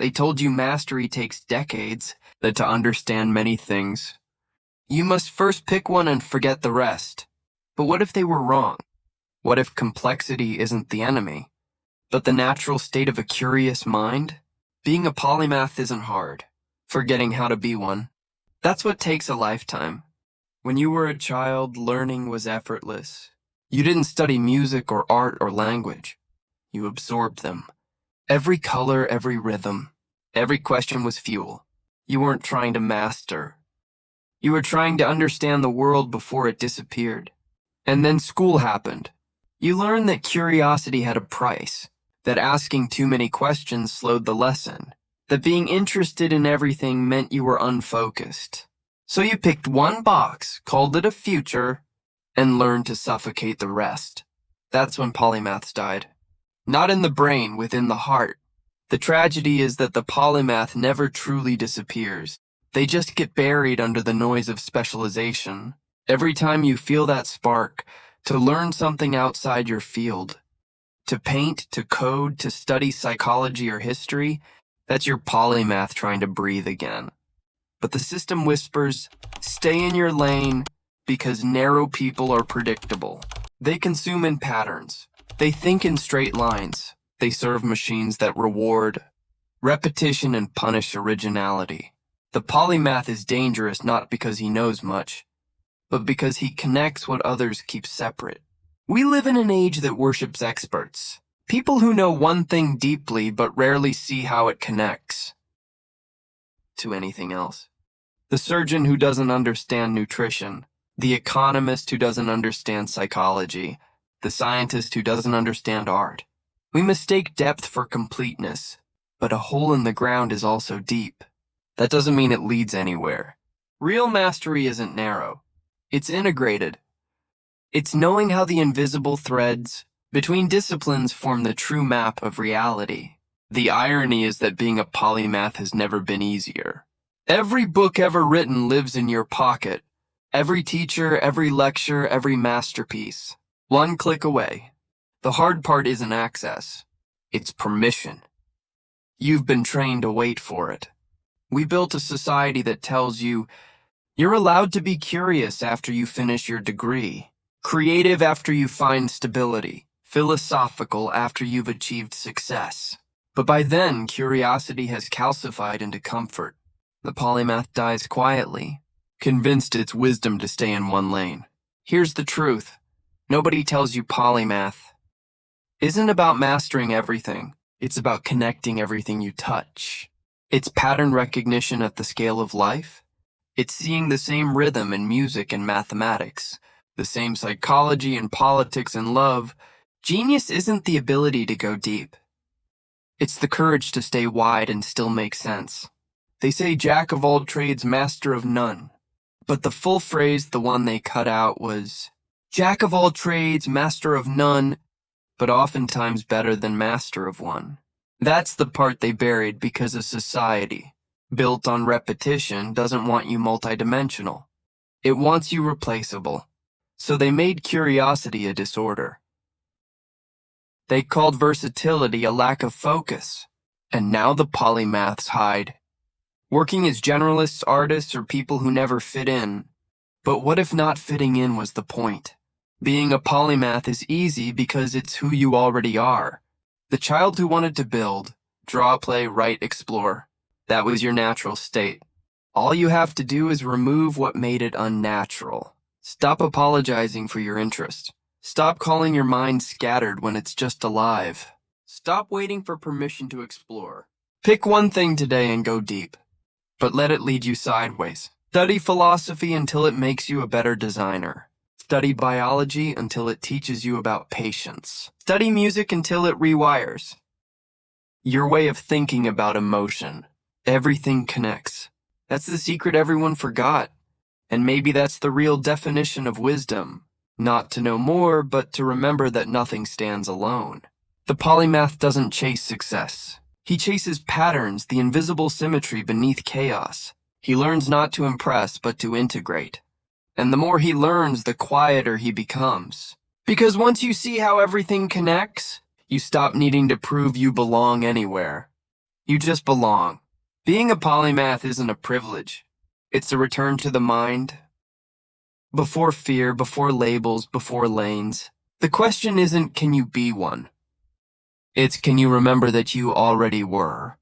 They told you mastery takes decades, that to understand many things, you must first pick one and forget the rest. But what if they were wrong? What if complexity isn't the enemy, but the natural state of a curious mind? Being a polymath isn't hard. Forgetting how to be one, that's what takes a lifetime. When you were a child, learning was effortless. You didn't study music or art or language. You absorbed them. Every color, every rhythm, every question was fuel. You weren't trying to master. You were trying to understand the world before it disappeared. And then school happened. You learned that curiosity had a price, that asking too many questions slowed the lesson, that being interested in everything meant you were unfocused. So you picked one box, called it a future, and learned to suffocate the rest. That's when polymaths died. Not in the brain, within the heart. The tragedy is that the polymath never truly disappears. They just get buried under the noise of specialization. Every time you feel that spark, to learn something outside your field, to paint, to code, to study psychology or history, that's your polymath trying to breathe again. But the system whispers, stay in your lane, because narrow people are predictable. They consume in patterns. They think in straight lines. They serve machines that reward repetition and punish originality. The polymath is dangerous not because he knows much, but because he connects what others keep separate. We live in an age that worships experts, people who know one thing deeply but rarely see how it connects to anything else. The surgeon who doesn't understand nutrition, the economist who doesn't understand psychology, the scientist who doesn't understand art. We mistake depth for completeness, but a hole in the ground is also deep. That doesn't mean it leads anywhere. Real mastery isn't narrow. It's integrated. It's knowing how the invisible threads between disciplines form the true map of reality. The irony is that being a polymath has never been easier. Every book ever written lives in your pocket. Every teacher, every lecture, every masterpiece. One click away. The hard part isn't access. It's permission. You've been trained to wait for it. We built a society that tells you you're allowed to be curious after you finish your degree, creative after you find stability, philosophical after you've achieved success. But by then, curiosity has calcified into comfort. The polymath dies quietly, convinced it's wisdom to stay in one lane. Here's the truth. Nobody tells you polymath isn't about mastering everything. It's about connecting everything you touch. It's pattern recognition at the scale of life. It's seeing the same rhythm in music and mathematics, the same psychology in politics and love. Genius isn't the ability to go deep. It's the courage to stay wide and still make sense. They say jack of all trades, master of none. But the full phrase, the one they cut out, was jack of all trades, master of none, but oftentimes better than master of one. That's the part they buried because a society, built on repetition, doesn't want you multidimensional. It wants you replaceable. So they made curiosity a disorder. They called versatility a lack of focus. And now the polymaths hide, working as generalists, artists, or people who never fit in. But what if not fitting in was the point? Being a polymath is easy because it's who you already are. The child who wanted to build, draw, play, write, explore. That was your natural state. All you have to do is remove what made it unnatural. Stop apologizing for your interest. Stop calling your mind scattered when it's just alive. Stop waiting for permission to explore. Pick one thing today and go deep, but let it lead you sideways. Study philosophy until it makes you a better designer. Study biology until it teaches you about patience. Study music until it rewires your way of thinking about emotion. Everything connects. That's the secret everyone forgot. And maybe that's the real definition of wisdom. Not to know more, but to remember that nothing stands alone. The polymath doesn't chase success. He chases patterns, the invisible symmetry beneath chaos. He learns not to impress, but to integrate. And the more he learns, the quieter he becomes. Because once you see how everything connects, you stop needing to prove you belong anywhere. You just belong. Being a polymath isn't a privilege. It's a return to the mind. Before fear, before labels, before lanes. The question isn't, can you be one? It's, can you remember that you already were?